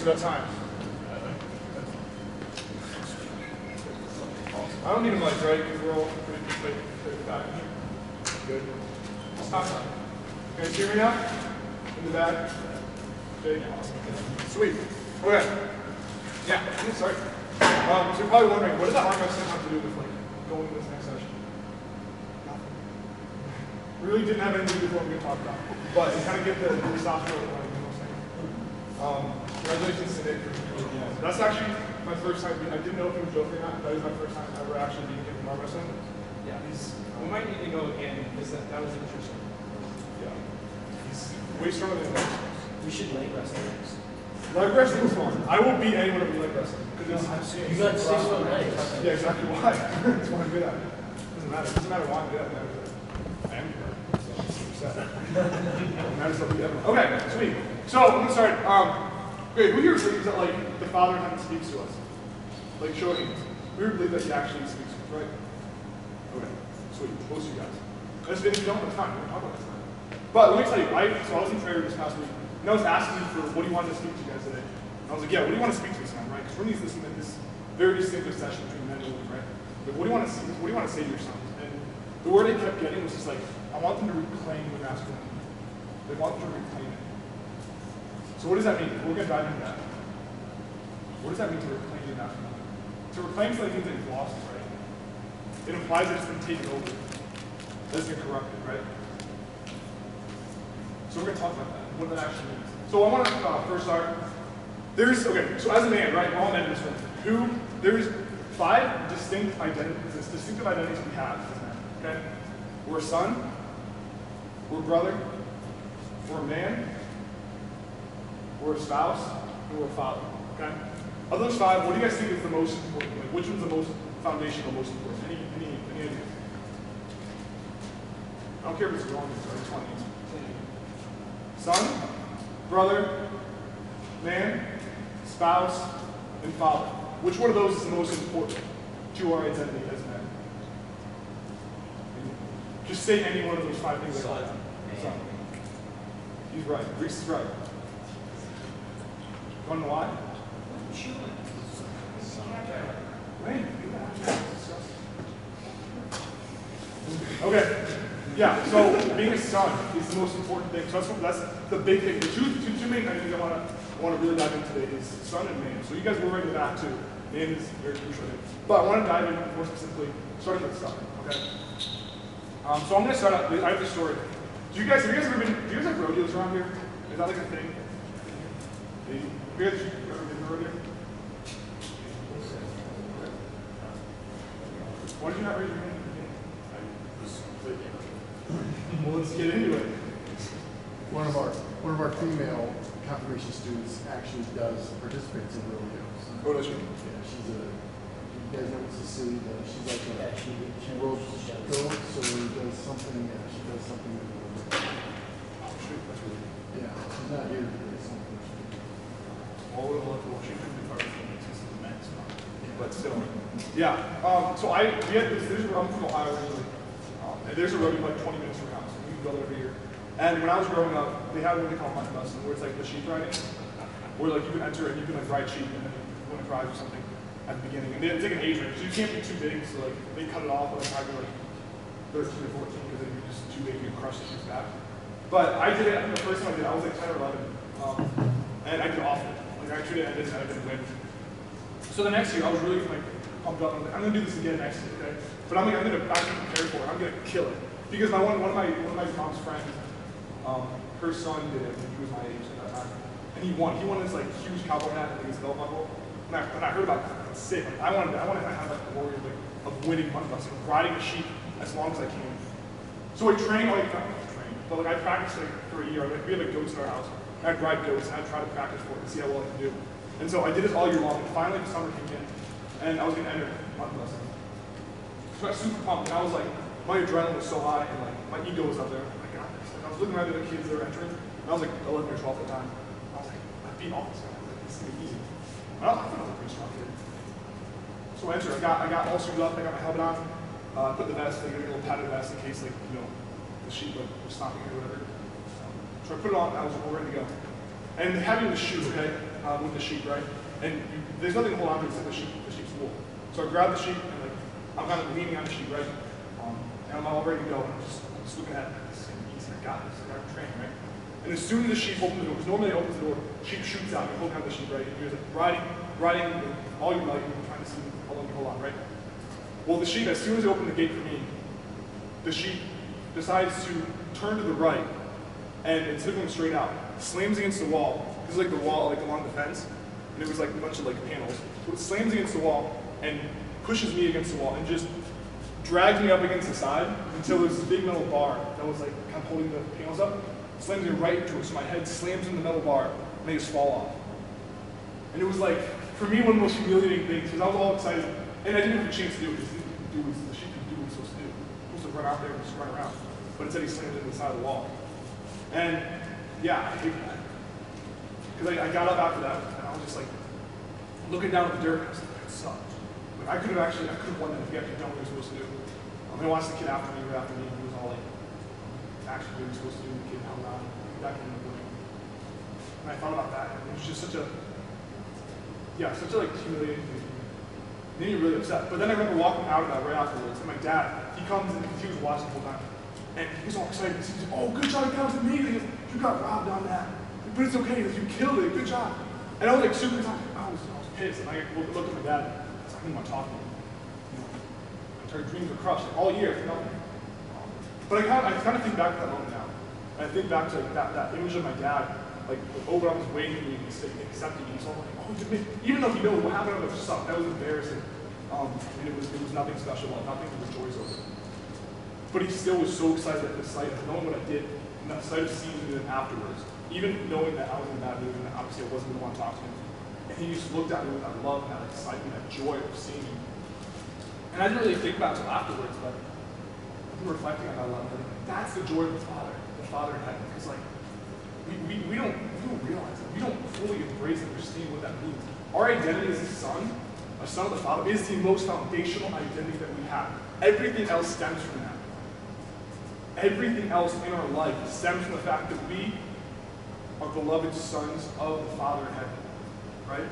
for that time. I don't need a mic, right? Because we're all pretty back. Good. Stop. You guys hear me now? In the back? Okay. Sweet. Okay. Yeah, I'm sorry. So you're probably wondering, what does that arm wrestling have to do with like going to this next session? Nothing. Really didn't have anything to do with what we're going to talk about. But to kind of get the testosterone going, you know what I'm saying? Congratulations to Nick. That's actually my first time. I didn't know if he was joking or not. That was my first time ever actually being given arm wrestling. Yeah, we might need to go again because that was interesting. Yeah. He's way stronger than us. We should leg wrestle next. Leg wrestling is fun. I will beat anyone over leg wrestling. You got 6 foot legs. Yeah, exactly why. That's what I'm good at. Doesn't matter. Doesn't matter why I'm good at it. I am good at it. Matters what we ever. Okay, sweet. So I'm gonna start. Okay, who here believes that like the Father in heaven speaks to us? Like show hands. We believe that He actually speaks to us, right? Okay, sweet. Most of you guys. If you don't, it's fine. We're gonna talk about this now. But let me tell you, so I was in prayer this past week, and I was asking you for what do you want to speak to you guys today. And I was like, yeah, what do you want to speak to us now, right? Because we're in this very distinctive session between men and women, right? Like, what do you want to see? What do you want to say to your sons? And the word I kept getting was just like, I want them to reclaim their masculinity. They want them to reclaim it. So what does that mean? We're going to dive into that. What does that mean to reclaim your masculinity? To reclaim something means that you've lost it, right? It implies that it's been taken over. That it's been corrupted, right? So we're going to talk about that, what that actually means. So I want to first start. So as a man, right, we're all men in this room. There's 5 distinctive identities we have as men, okay? We're a son, we're a brother, we're a man, we're a spouse, and we're a father, okay? Of those 5, what do you guys think is the most important? Like, which one's the most foundational, most important? Any ideas? I don't care if it's wrong, I just want to answer. Son, brother, man, spouse, and father. Which one of those is the most important to our identity as men? Just say any one of those 5 things. Son. He's right. Reese is right. You want to know why? Okay. Yeah, so being a son is the most important thing. So that's the big thing. The two main things I want to really dive into today is son and man. So you guys were right in the back too. Man is very crucial. But I want to dive in more specifically, starting with son. Okay. So I'm going to start out. I have this story. Do you guys have rodeos around here? Is that like a thing? Have you guys ever been to a rodeo? Why did you not raise your hand? Well, let's get into it. One of our female confirmation students actually participates in rodeos. Oh, does she? Yeah, you guys know what Cecilia does. She's like she ropes goats or does something. Yeah, she does something with it. Oh, shoot, that's really good. Yeah, she's not here today. Something. She could be part of the men's, but still. Yeah. So I'm from Ohio originally. And there's a rodeo like 20 minutes from my house. We can go there every year. And when I was growing up, they had what they call hunt busting, where it's like the sheep riding, where like you can enter and you can like ride sheep and then you win a prize or something at the beginning. And it's like an age range, so you can't be too big, so like they cut it off when I was like 13 or 14 because then you're just too big, you can crush the sheep's back. But I did it. I think the first time I did it, I was like 10 or 11, and I did awful. Like I treated it and I didn't win. So the next year, I was really like pumped up. I'm gonna do this again next year, okay? But I'm gonna actually prepare for it. I'm gonna kill it because one of my mom's friends, her son did it when he was my age at that time, and he won. He won this like huge cowboy hat and like his belt buckle. And I heard about it. It's sick. Like, I wanted to have like the glory of winning hunt busting, riding a sheep as long as I can. So I trained, not trained, but like I practiced like for a year. Like we had like goats in our house. And I'd ride goats and I'd try to practice for it and see how well I could do. And so I did this all year long. And finally the summer came in, and I was gonna enter hunt busting. So I was super pumped, and I was like, my adrenaline was so high, and like my ego was up there. I got this. Like, I was looking around at the kids that were entering, and I was like 11 or 12 at the time. I was like, I beat all this guy. Like, this is gonna be easy. And I thought I was a pretty strong kid. So I entered. I got all suited up. I got my helmet on. Put the vest, like a little padded vest in case like the sheep like was stopping or whatever. So I put it on. I was all ready to go. And they had me in the shoe. Okay. with the sheep, right? And there's nothing to hold on to except the sheep's wool. So I grab the sheep and like I'm kind of leaning on the sheep, right? And I'm all ready to go. And I'm just looking at this and I got this. I got a train, right? And as soon as the sheep opens the door, because normally it opens the door, sheep shoots out. You're holding on the sheep, right? And you're just riding with all your might, and trying to see how long you hold on, right? Well, the sheep, as soon as they open the gate for me, the sheep decides to turn to the right, and instead of going straight out, slams against the wall. This is like the wall, like along the fence, and it was like a bunch of like panels. So it slams against the wall and pushes me against the wall and just drags me up against the side until there's this big metal bar that was like kind of holding the panels up. Slams me right into it, so my head slams in the metal bar and they just fall off. And it was like, for me, one of the most humiliating things, because I was all excited, and I didn't have a chance to do it, because the sheep didn't do what he was supposed to do. He was supposed to run out there and just run around. But instead he slammed into the side of the wall. And yeah, I hate that. Because I got up after that, and I was just like, looking down at the dirt, and I was like, that sucked. Like, I could have won that if he actually done what he was supposed to do. I watched the kid after me, and he was all like, actually what he was supposed to do, the kid held on, that kind of thing. And I thought about that, and it was just such a like humiliating thing. It made me really upset. But then I remember walking out of that right afterwards, and my dad, he comes in because he was watching the whole time. And he was all excited. He says, oh, good job, that was amazing. You got robbed on that. But it's okay, you killed it, good job. And I was like super excited. I was pissed. And I looked at my dad. I was like, I didn't want to talk to him. Our dreams were crushed all year for nothing. But I kind of think back to that moment now. And I think back to like, that image of my dad, like over on his way to me and accepting me. So I'm like, oh, even though he knows what happened, it was sucked. That was embarrassing. And it was nothing special, nothing to rejoice over. But he still was so excited at the sight of knowing what I did, and that sight of seeing me afterwards, even knowing that I was in a bad mood and that obviously I wasn't going to want to talk to him. And he just looked at me with that love and that excitement, that joy of seeing me. And I didn't really think about it until afterwards, but I'm reflecting on that love. That's the joy of the Father in heaven. Because like we don't realize it. We don't fully embrace and understand what that means. Our identity as a son of the Father, is the most foundational identity that we have. Everything else stems from that. Everything else in our life stems from the fact that we are beloved sons of the Father in heaven. Right?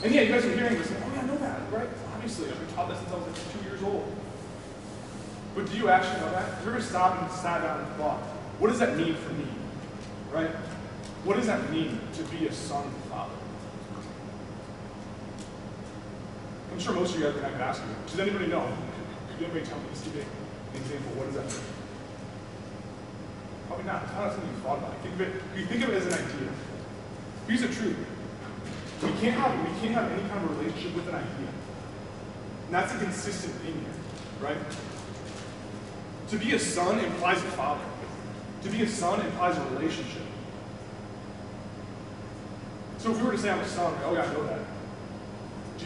And yeah, you guys are hearing this, oh yeah, I know that, right? Obviously, I've been taught that since I was like 2 years old. But do you actually know that? Have you ever stopped and sat down and thought, what does that mean for me? Right? What does that mean to be a son of the Father? I'm sure most of you guys are going to ask you, does anybody know? Could anybody tell me, just give me an example, what does that mean? Probably not. It's not something you've thought about. You think of it as an idea. Here's the truth. We can't have any kind of relationship with an idea. And that's a consistent thing here, right? To be a son implies a father. To be a son implies a relationship. So if we were to say I'm a son, oh yeah, I know that. Do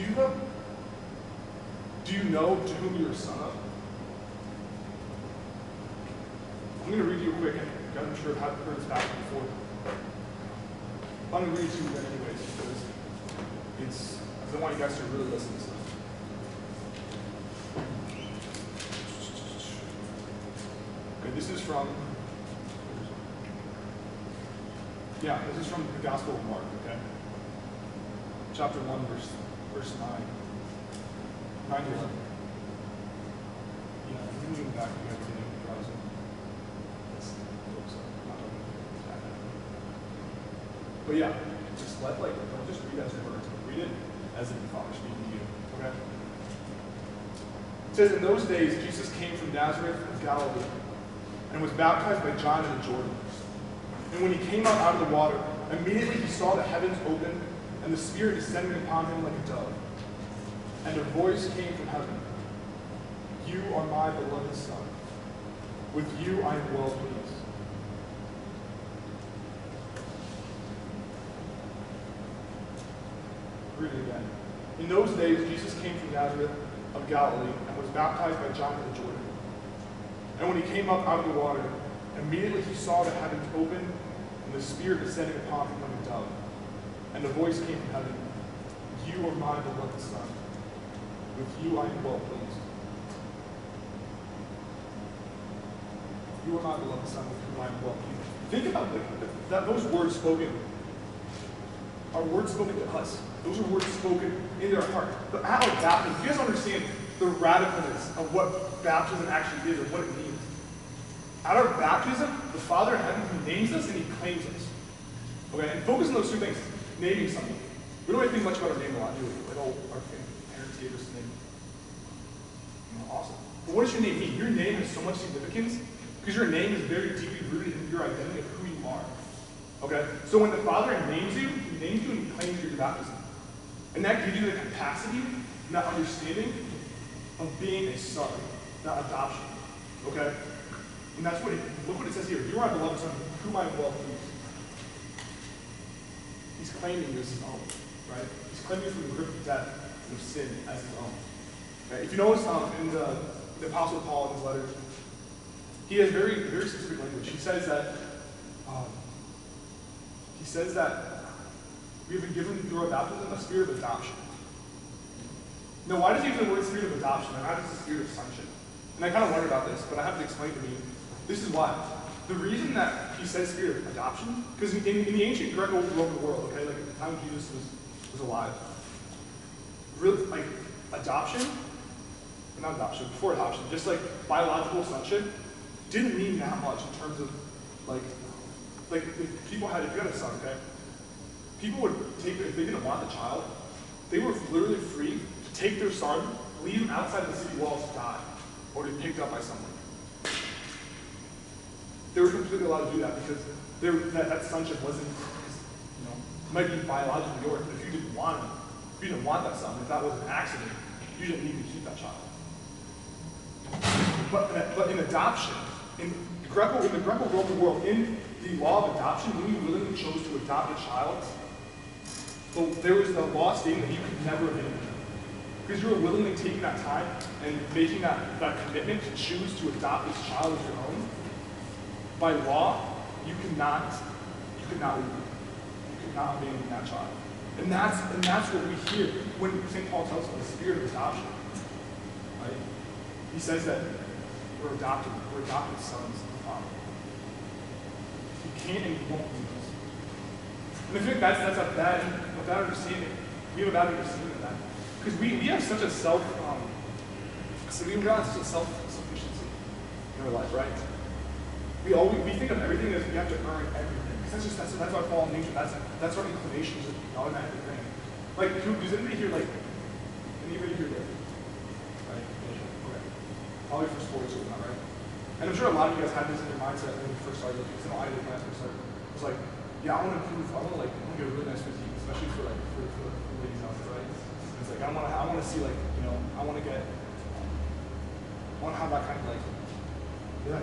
you know to whom you're a son of? I'm going to read you a quick, and I'm sure I've heard this back before. I'm going to read it to you again anyways, because I want you guys to really listen to this. Okay, this is from the Gospel of Mark, okay? Chapter 1, verse 9. 9 to 11. Yeah, moving back, you guys can browse it. But yeah, just don't just read as words, but read it as if the Father speaking to you. Okay? It says, in those days, Jesus came from Nazareth of Galilee and was baptized by John in the Jordan. And when he came out of the water, immediately he saw the heavens opened and the Spirit descending upon him like a dove. And a voice came from heaven, "You are my beloved Son. With you I am well pleased." Read it again. In those days, Jesus came from Nazareth of Galilee and was baptized by John in the Jordan. And when he came up out of the water, immediately he saw the heavens open and the Spirit descending upon him like a dove. And the voice came from heaven, "You are my beloved Son. With you I am well pleased." You are my beloved Son, with whom I am well pleased. Think about those words spoken are words spoken to us. Those are words spoken into our heart. But at our baptism, you guys understand the radicalness of what baptism actually is, or what it means. At our baptism, the Father in heaven, He names us and He claims us. Okay, and focus on those two things. Naming something. We don't really think much about our name a lot, do we? Like, oh, our parents gave us a name. Awesome. But what does your name mean? Your name has so much significance because your name is very deeply rooted in your identity of who you are. Okay? So when the Father names you, He names you and He claims you at your baptism. And that gives you the capacity and that understanding of being a son, not adoption. Okay? And that's what look what it says here. You are my beloved son, whom I am well pleased. He's claiming you as His own. Right? He's claiming you from the grip of death and of sin as His own. Okay? If you notice in the Apostle Paul in his letters, he has very, very specific language. He says that we have been given through our baptism a spirit of adoption. Now, why does he use the word spirit of adoption and not just the spirit of sonship? And I kind of wondered about this, but I have to explain to you. This is why. The reason that he says spirit of adoption, because in the ancient Greco-Roman world, okay, like at the time Jesus was alive, really, like adoption, not adoption, before adoption, just like biological sonship, didn't mean that much in terms of like if people had, if you had a son, okay, people would take, if they didn't want the child, they were literally free to take their son, leave him outside the city walls to die, or to be picked up by someone. They were completely allowed to do that because that sonship wasn't, it might be biologically yours, but if you didn't want him, if you didn't want that son, if that was an accident, you didn't need to keep that child. But in adoption, in the Greco-Roman world, in the law of adoption, when you willingly chose to adopt a child, well, there was the law stating that you could never abandon them. Because you were willingly taking that time and making that commitment to choose to adopt this child as your own. By law, you could not leave them. You could not abandon that child. And that's what we hear when St. Paul tells us about the spirit of adoption. Right? He says that we're adopted sons of the Father. He can't and he won't leave us. And I think that's a bad understanding. We have a bad understanding of that. Because we have such a self-sufficiency in our life, right? We think of everything as we have to earn everything. Because that's our fallen nature. That's our inclination, just the automatic thing. Like, does anybody here right? Probably for sports or not, right? And I'm sure a lot of you guys had this in your mindset when you first started looking. Because I know I did when I first started. It was like, yeah, I want to get a really nice physique, especially for the ladies out there, right? It's like I want to see I want to have that kind of influence. I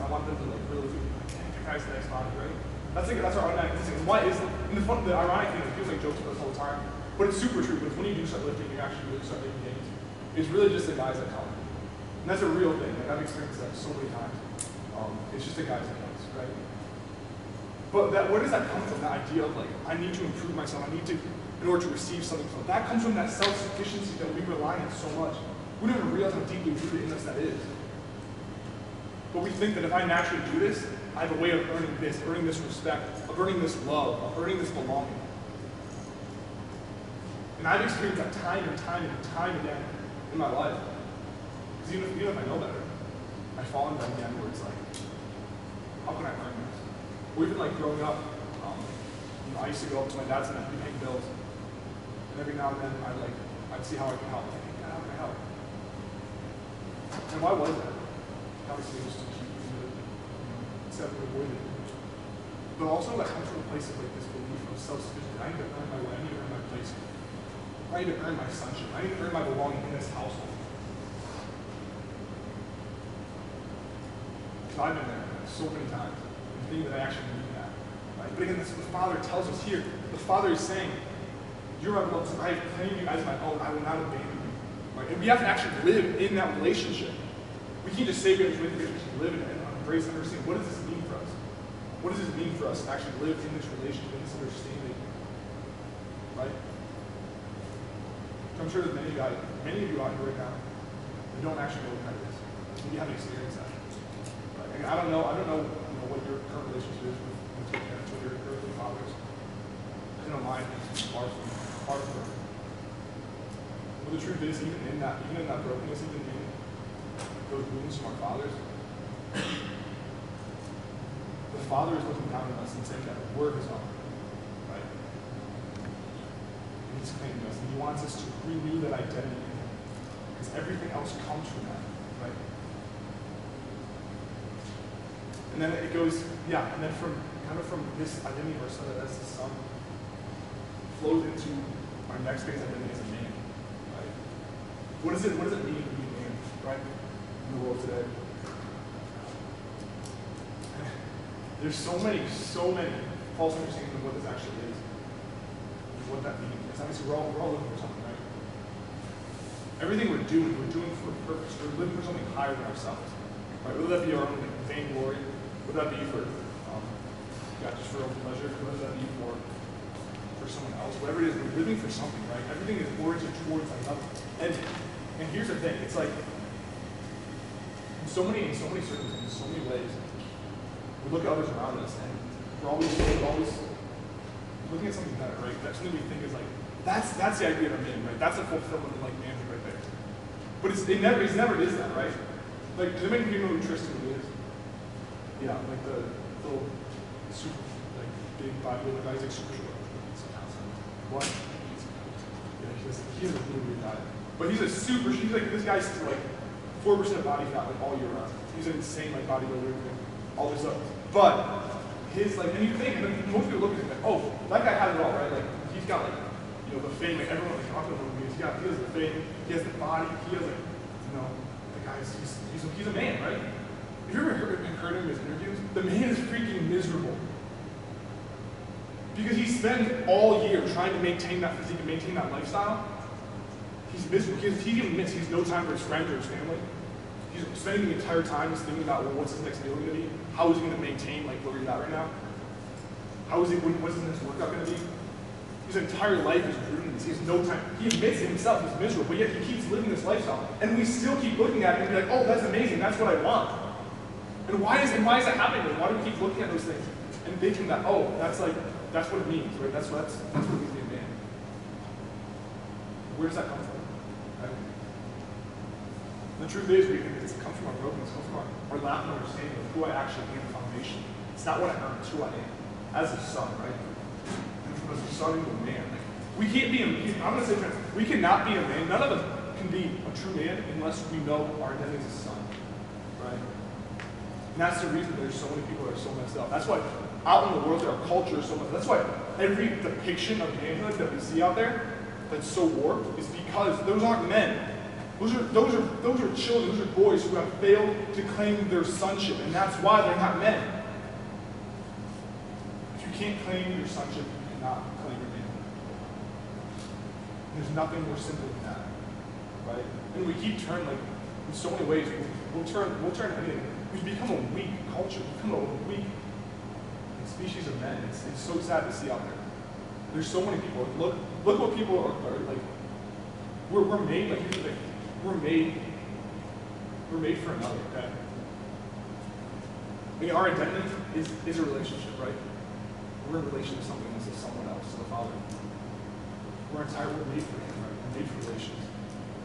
want them to really feel like, that guy's the next body, right? That's our automatic instinct. Why is the ironic thing? It feels like jokes about this all the time, but it's super true. But when you do start lifting, you actually really start making gains. It's really just the guys that count, and that's a real thing. Like I've experienced that so many times. It's just the guys that count, right? But where does that come from? That idea of like I need to improve myself. I need to, in order to receive something from it. That comes from that self-sufficiency that we rely on so much. We don't even realize how deeply rooted in us that is. But we think that if I naturally do this, I have a way of earning this respect, of earning this love, of earning this belonging. And I've experienced that time and time and time again in my life. Because even if I know better, I fall into that again where it's like, how can I earn this? Or even like growing up, I used to go up to my dad's and I'd be paying bills. And every now and then I'd see how I can help. Like, hey, Dad, how can I help? And why was that? Obviously, just to keep instead of avoiding it. But also that comes from a place of like this belief of self-sufficiency. I need to earn my way. I need to earn my place. I need to earn my sonship. I need to earn my belonging in this household. So I've been there so many times. And think that I actually need that. Right? But again, that's what the Father tells us here. The Father is saying, you're my beloved son. I have claimed you as my own. I will not abandon you. Right? And we have to actually live in that relationship. We can't just say we have to live in it and embrace and understand what does this mean for us? What does this mean for us to actually live in this relationship, in this understanding? Right? So I'm sure that many of you out here right now who don't actually know what that is. And you haven't experienced that. Right? And I don't know what your current relationship is with your parents, with your earthly fathers. I know mine. is, even in that brokenness, even in those wounds from our fathers, the Father is looking down on us and saying that we're His own, right? And He's claiming us, and He wants us to renew that identity in Him, because everything else comes from that, right? And then it goes, and then from this identity of our Son as the Son flows into our next phase identity as a man, right? What does it mean to be a man, right? In the world today. There's so many false understandings of what this actually is, what that means. It's obviously we're all looking for something, right? Everything we're doing for a purpose. We're living for something higher than ourselves, right? Whether that be our own vainglory, whether that be for just for our own pleasure, whether that be for someone else, whatever it is, we're living for something, right? Everything is oriented towards another. And here's the thing, it's like in so many circumstances, in so many ways, we look at others around us and we're always looking at something better, right? That's something we think is like, that's the idea of a man, right? That's a fulfillment of like manhood right there. But it never is that, right? Like, does anybody know who Tristan is? Yeah, like the little super like big bodybuilder guy, he's like super short. What? Yeah, he's a really weird guy. But he's like, this guy's like 4% of body fat like all year round. He's an insane like bodybuilder and all this stuff. But his like, and you think, and then most people look at him like, oh, that guy has it all, right? Like, he's got like, the fame, like everyone like talking about him, he has the fame, he has the body, he has like, the guy's, he's a man, right? Have you ever heard him in his interviews? The man is freaking miserable. Because he spends all year trying to maintain that physique and maintain that lifestyle. He's miserable. He admits he has no time for his friends or his family. He's spending the entire time just thinking about, well, what's his next meal going to be? How is he going to maintain like where he's at right now? What's his next workout going to be? His entire life is rooted in this. He has no time. He admits it himself, he's miserable, but yet he keeps living this lifestyle. And we still keep looking at it and be like, oh, that's amazing, that's what I want. And why is that happening? Why do we keep looking at those things and thinking that, oh, that's what it means, right? That's what it means to be a man. Where does that come from? Right? The truth is, it comes from our brokenness, it comes from our lack of understanding of who I actually am, the foundation. It's not what I earn, it's who I am. As a son, right? And from as a son into a man. Like, we can't be I'm going to say trans, we cannot be a man. None of us can be a true man unless we know our identity as a son. Right? And that's the reason there's so many people that are so messed up. That's why out in the world, our culture is so much. That's why every depiction of manhood that we see out there that's so warped is because those aren't men. Those are children, those are boys who have failed to claim their sonship, and that's why they're not men. If you can't claim your sonship, you cannot claim your manhood. There's nothing more simple than that, right? And we keep turning, like, in so many ways, we'll turn anything. We become a weak culture, we become a weak species of men. It's so sad to see out there. There's so many people. Look what people are like. We're made, like, here's the thing. We're made for another, okay? I mean, our identity is a relationship, right? We're in relation to something else, to someone else, to the Father. We're made for Him, right? We're made for relations.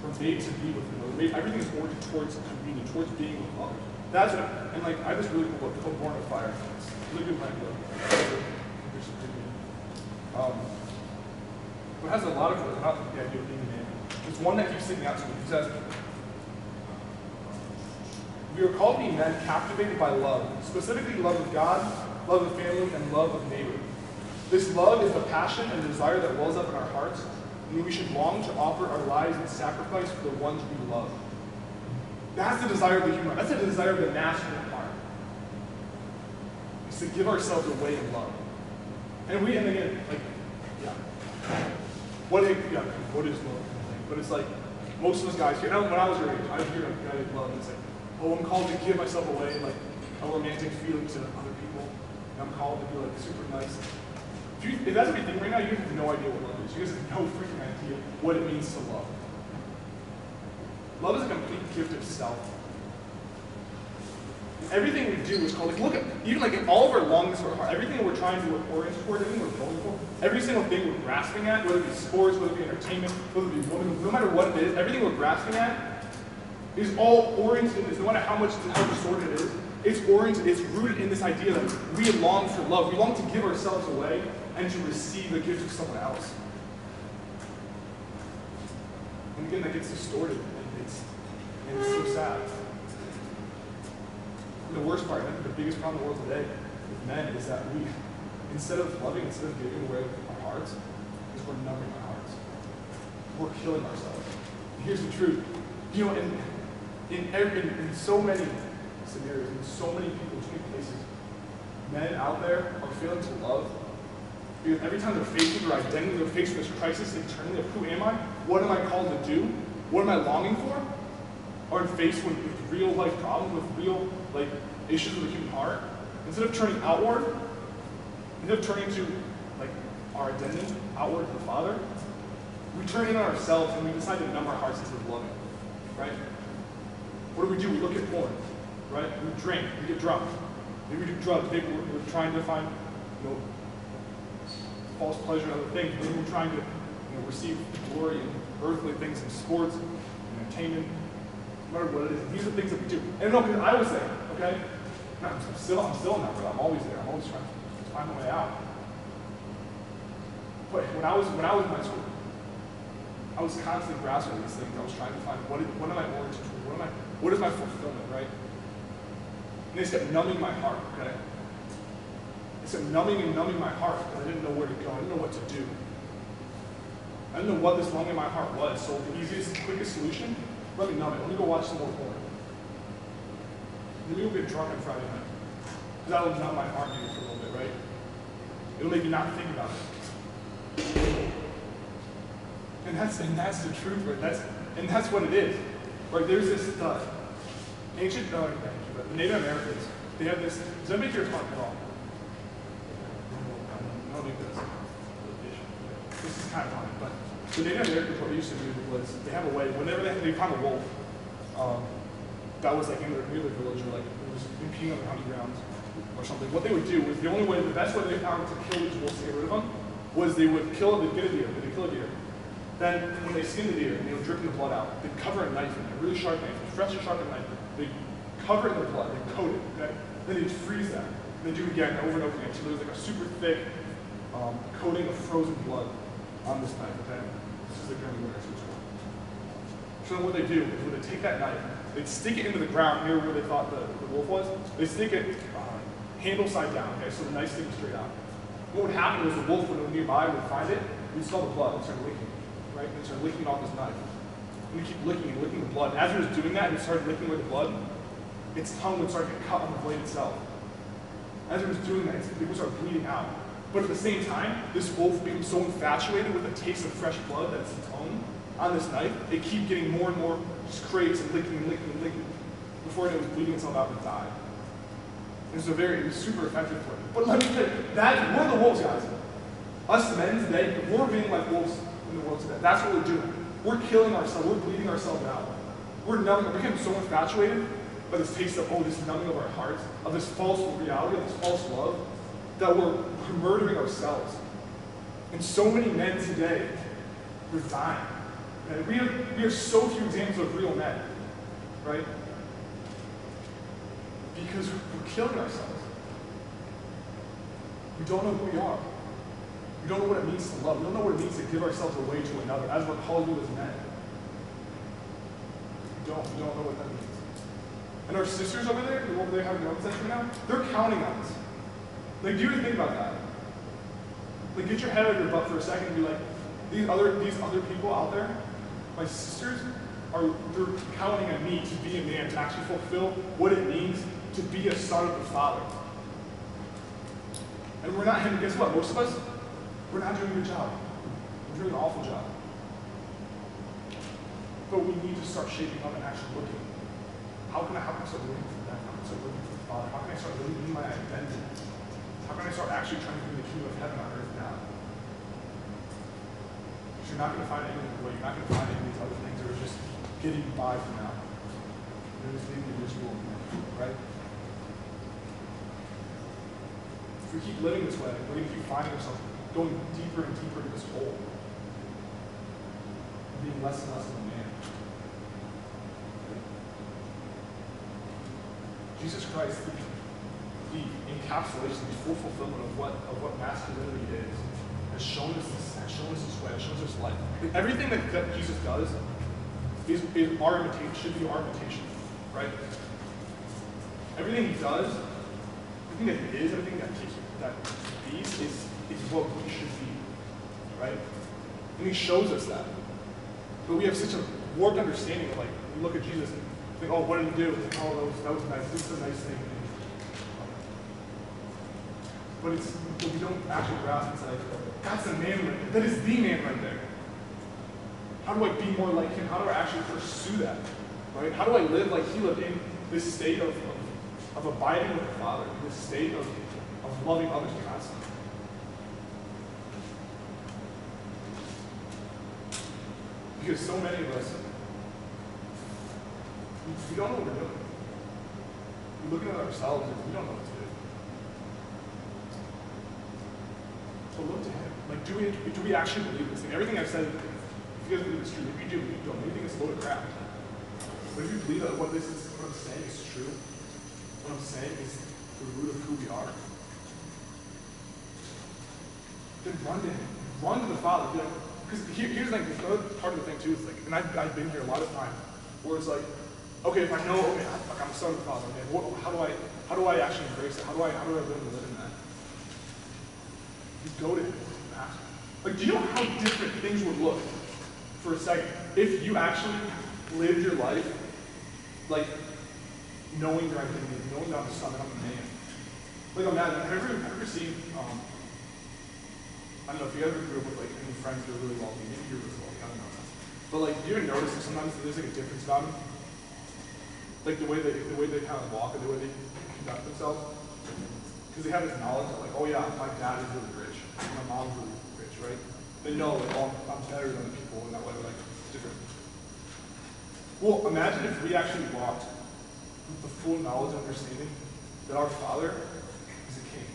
We're made to be with Him. Everything is oriented towards convenience, towards being with others. That's what, and like, I have this really cool book called Born of Fire. It's a really good book. But it has a lot of about the idea of being a man. It's one that keeps sticking out to me. It says, we are called to be men captivated by love, specifically love of God, love of family, and love of neighbor. This love is the passion and desire that wells up in our hearts, and we should long to offer our lives in sacrifice for the ones we love. That's the desire of the human heart. That's the desire of the masculine heart. It's to give ourselves away in love. And again, like, what is love? But it's like, most of us guys here, when I was your age, I hear a guy in love and it's like, oh, I'm called to give myself away, like, a romantic feeling to other people. And I'm called to be like super nice. If that's what you think right now, you have no idea what love is. You guys have no freaking idea what it means to love. Love is a complete gift of self. everything we do is called, like, look at, even like in all of our longings of our heart, everything that we're trying to orient toward, everything we're going for, every single thing we're grasping at, whether it be sports, whether it be entertainment, whether it be women, no matter what it is, everything we're grasping at is all oriented in this, no matter how distorted it is, it's oriented, it's rooted in this idea that we long for love. We long to give ourselves away and to receive the gift of someone else. And again, that gets distorted, and it's so sad. And the worst part, I think the biggest problem in the world today with men is that we, instead of loving, instead of giving away our hearts, is we're numbing our hearts. We're killing ourselves. And here's the truth. You know, in so many scenarios, in so many people, so many places, men out there are failing to love because every time they're facing their identity, they're facing this crisis internally of who am I? What am I called to do? What am I longing for? Are faced with real life problems, with real issues of the human heart. Instead of turning outward, instead of turning to our identity outward to the Father, we turn in on ourselves and we decide to numb our hearts instead of loving. Right? What do? We look at porn. Right? We drink, we get drunk. Maybe we do drugs. Maybe we're trying to find false pleasure in other things. Maybe we're trying to receive glory in earthly things, in sports, in entertainment, no matter what it is. These are the things that we do. And no, because I was there, okay? No, I'm still in that, but I'm always there. I'm always trying to find my way out. But when I was in high school, I was constantly grasping these things. I was trying to find what am I oriented to? What is my fulfillment, right? And they kept numbing my heart, okay? They kept numbing my heart because I didn't know where to go. I didn't know what to do. I didn't know what this longing in my heart was. So the easiest, quickest solution, let me numb it. Let me go watch some more porn. Let me go get drunk on Friday night. Because that'll numb my heart maybe for a little bit, right? It'll make you not think about it. And that's the truth, right? That's what it is. Right? There's this ancient the Native Americans, they have this. Does that make your talk at all? No, this is kind of funny, but the Native Americans, what they used to do was they have a way, whenever they found a wolf that was near their village, or it was impeding on the hunting grounds or something, what they would do was the best way they found to kill these wolves to get rid of them was they'd get a deer, they'd kill a deer. Then when they skinned the deer and they were dripping the blood out, they'd cover a knife in it, a really sharp knife, a fresh sharp knife. They'd cover it in the blood, they'd coat it, okay? Then they'd freeze that. And they'd do it again over and over again. So there was a super thick coating of frozen blood on this knife, okay? This is the Granger winter. So then what they do is when they take that knife, they'd stick it into the ground near where they thought the wolf was. They'd stick it handle side down, okay? So the knife sticks straight out. What would happen was the wolf, when it was nearby, would find it, he'd smell the blood and start licking it. Right? And he started licking off his knife. And he keep licking and licking the blood. As he was doing that, and he started licking away the blood, its tongue would start to get cut on the blade itself. As he was doing that, it would start bleeding out. But at the same time, this wolf became so infatuated with the taste of fresh blood that's its own on this knife, it keep getting more and more just crazy and licking and licking and licking before it was bleeding itself out and died. It was super effective for it. But let me tell you, we're the wolves, guys. Us men today, we're being like wolves in the world today. That's what we're doing. We're killing ourselves. We're bleeding ourselves out. We're becoming so infatuated by this taste of, this numbing of our hearts, of this false reality, of this false love, that we're murdering ourselves. And so many men today, we're dying. And we have so few examples of real men, right? Because we're killing ourselves. We don't know who we are. We don't know what it means to love. We don't know what it means to give ourselves away to another, as we're called to as men. We don't know what that means. And our sisters over there having their own session right now, they're counting on us. Do you even think about that? Get your head out of your butt for a second and be like, these other people out there, my sisters, they're counting on me to be a man, to actually fulfill what it means to be a son of the Father. And we're not, and guess what? Most of us, we're not doing a good job. We're doing an awful job. But we need to start shaping up and actually looking. How can I start living for them? How can I start living for the Father? How can I start living in my identity? How can I start actually trying to bring the kingdom of heaven on earth now? Because you're not going to find anything in the way. You're not going to find any of these other things that are just getting you by for now. They're just leaving you miserable, right? if we keep living this way, we're going to keep finding ourselves going deeper and deeper into this hole, and being less and less of a man. Jesus Christ, the encapsulation, the full fulfillment of what masculinity is, has shown us this way, has shown us this life. Everything that Jesus does is our imitation, should be our imitation, right? Everything he does, everything that he is, everything that he is what we should be, right? And he shows us that. But we have such a warped understanding of, like, we look at Jesus and think, oh, what did he do? It's like, oh, that was nice. This is a nice thing. But we don't actually grasp. It's like, that's a man right there. That is the man right there. How do I be more like him? How do I actually pursue that? Right? How do I live like he lived in this state of abiding with the Father, in this state of loving others constantly? Because so many of us, we don't know what we're doing. We're looking at ourselves and we don't know what to do. So look to him. Like, do we actually believe this thing? Everything I've said, if you guys believe it's true, if you do, you don't. Maybe you think it's a load of crap. But if you believe that what I'm saying is true, what I'm saying is the root of who we are, then run to him. Run to the Father. Because here's the thing, the other part of the thing too is like, and I've been here a lot of times, where it's like, okay, if I know, okay, I'm a son of the Father, man, how do I actually embrace it? How do I learn to live in that? You go to him. Like, do you know how different things would look for a second if you actually lived your life like knowing your identity, knowing that I'm a son and I'm a man? Like, imagine, have you ever seen, I don't know if you ever grew up with like any friends that are really wealthy, maybe you're really wealthy, I don't know. But like, do you ever notice that sometimes there's like a difference about them? Like the way they kind of walk and the way they conduct themselves? Because they have this knowledge that, like, oh yeah, my dad is really rich, my mom's really rich, right? They know, like, oh, I'm better than the people in that way, like, it's different. Well, imagine if we actually walked with the full knowledge and understanding that our Father is a king.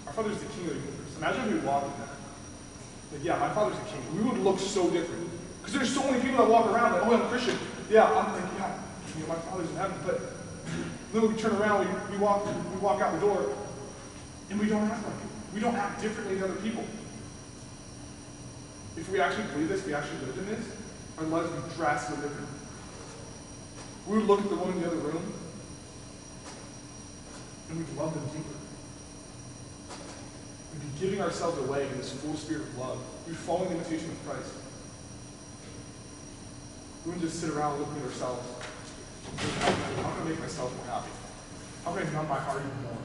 Our Father is the king of the universe. Imagine if we walked in that. Like, yeah, my Father's a king. We would look so different. Because there's so many people that walk around like, oh, I'm a Christian. Yeah, I'm like, yeah, you know, my Father's in heaven. But then we turn around, we walk out the door, and we don't act like it. We don't act differently than other people. If we actually believe this, we actually lived in this, our lives would be drastically different. We would look at the woman in the other room, and we'd love them deeper. We'd be giving ourselves away in this full spirit of love. We'd be following the invitation of Christ. We wouldn't just sit around looking at ourselves and think, how can I make myself more happy? How can I numb my heart even more?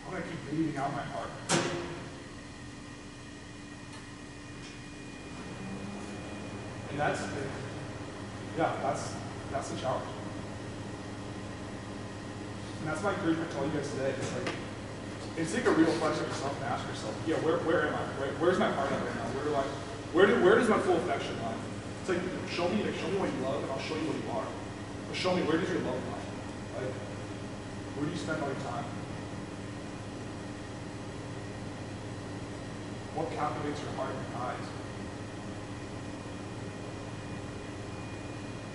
How can I keep bleeding out my heart? And that's the thing. Yeah, that's the challenge. And that's my encouragement to all you guys today. It's like a real reflection of yourself and ask yourself, yeah, where am I? Right? Where's my heart at right now? Where does my full affection lie? It's like, show me what you love, and I'll show you what you are. But show me, where does your love lie? Like, where do you spend all your time? What captivates your heart and your eyes?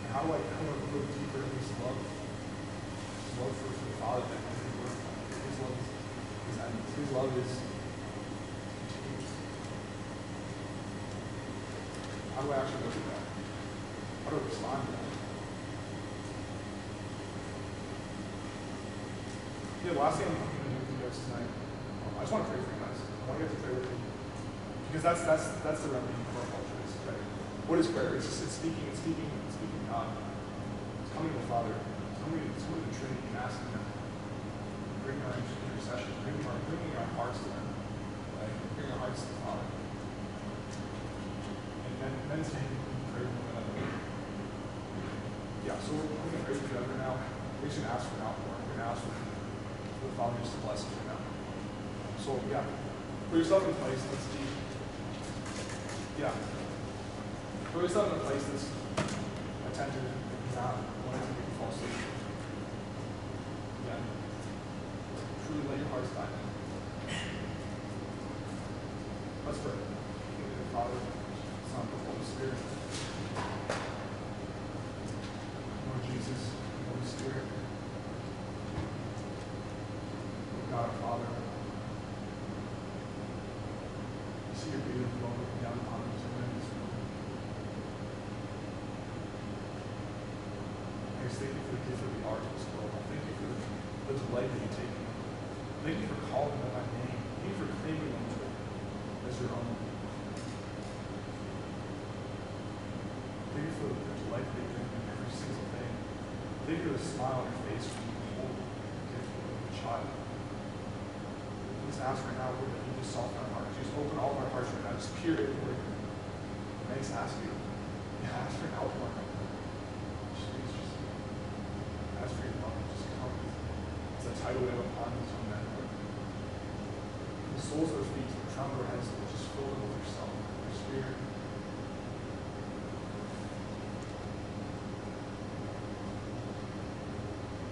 And how do I go deeper in this love? This love for the Father that has been glorified. His love is endless. His love is continuous. How do I actually look at that? How do I respond to that? Yeah, the last thing I'm going to do with you guys tonight, I just want to pray for you guys. I want you guys to pray with me. Because that's the remedy for our culture is prayer. What is prayer? It's speaking God. It's coming to the Father. It's coming to the Trinity and asking Him. Bringing our intercession, bringing our hearts to Him. Right? Bringing our hearts to the Father. And then saying, pray with one another. Yeah, so we're going to pray with each other now. We're just going to ask for an outpour. We're going to ask for the Father just to bless us right now. So, yeah. Put yourself in a place that's deep. Yeah. Put yourself in a place that's attentive, not wanting to make you fall asleep. Yeah. Truly let your hearts die. Let's pray. Father, Son, Holy Spirit. Lord Jesus, Holy Spirit. Lord God, our Father. You see your beautiful love looking down upon us in this room. I just thank you for the gift of the art of this world. I thank you for the delight that you take in them. Thank you for calling them by name. Thank you for claiming them as your own. Thank you for the delight that they bring in every single day. Thank you for the smile on your face when you behold the gift of a child. Please ask right now, Lord, that you just soften our hearts. Just open all of our hearts right now. Just peer it, Lord. I just ask you. Ask for an outpouring. Please just ask for your love. Just come. It's a tidal wave upon these young men, Lord. From the soles of their feet to the crown of their heads, Lord, just fill them with yourself, your spirit.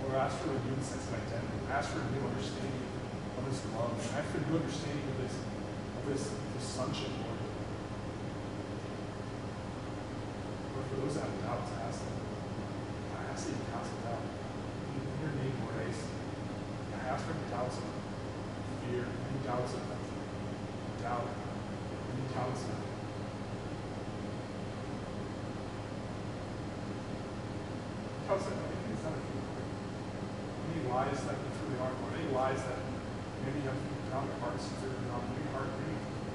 Lord, ask for a renewed sense of identity. Ask for a new understanding of this love. Ask for a new understanding of this sonship, Lord. Lord, for those that have doubts, I ask that you cast them out. In your name, Lord, I ask for any doubts of fear, any doubts of doubt, any doubts of anything that's not a true, any lies that you truly are, Lord, any lies that maybe have found their hearts and their maybe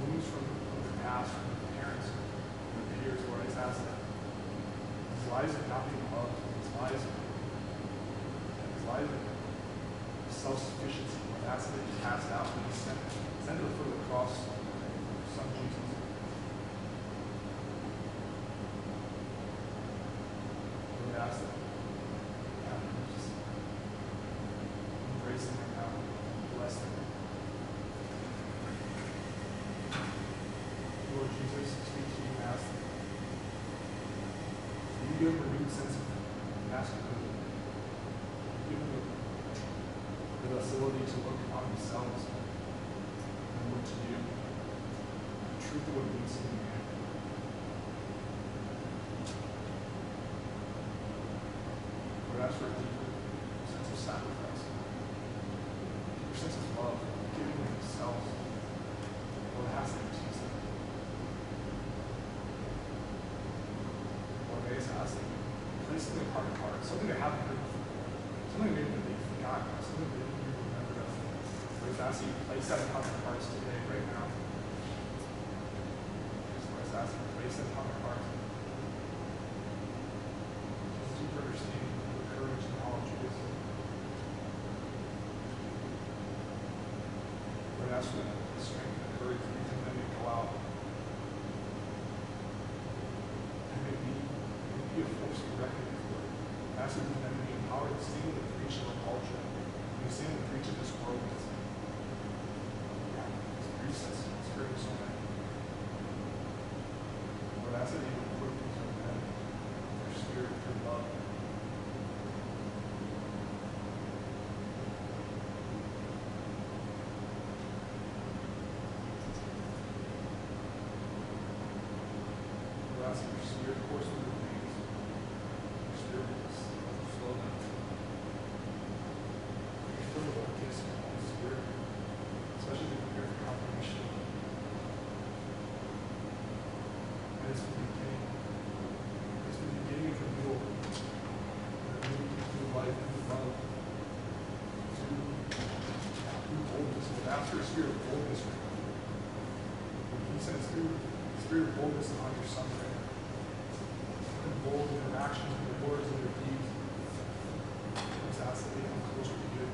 wounds from their past, from their parents, from their peers, Lord, I just ask that these lies of not being loved, these lies of self-sufficiency, Lord, I ask that you cast out and you send to the foot of the cross, your Son Jesus. Lord, I ask that just embrace them right now, bless them. Lord Jesus, speak to you and ask them. You give them a renewed sense of masculinity. Give them the ability to look upon themselves and look to you. The truth of what it means to be man. Lord, ask for a deeper sense of sacrifice, a deeper sense of love, giving of themselves. Lord, ask that you teach them. Lord, I just ask that you place something upon their heart, something they haven't heard before, something maybe that they've forgotten, something that you remembered of. Lord, I just ask that you place that upon their hearts today, right now. Lord, I just ask that you place that upon their hearts. Just deeper understanding. Courage and knowledge of wisdom. Lord, ask for the strength and courage for them that may go out and may be a force to reckon with, Lord. Ask for them that may be empowered to stand in the preach of our culture, and stand in the preach of this world. It's precepts, it's hurting so many. Lord, ask that you would equip these young men with your spirit, with your love. Ask your spirit course through the things. Your spirit will slow down. You're filled with the gifts of the Holy Spirit, especially to prepare for confirmation. And it's the beginning. It's the beginning of renewal. New life, new love. New boldness. Lord, ask for a spirit of boldness right now. He sends through the spirit of boldness upon your Son right now. Bold in their actions, in their words, in their deeds. Just ask that they come closer to you.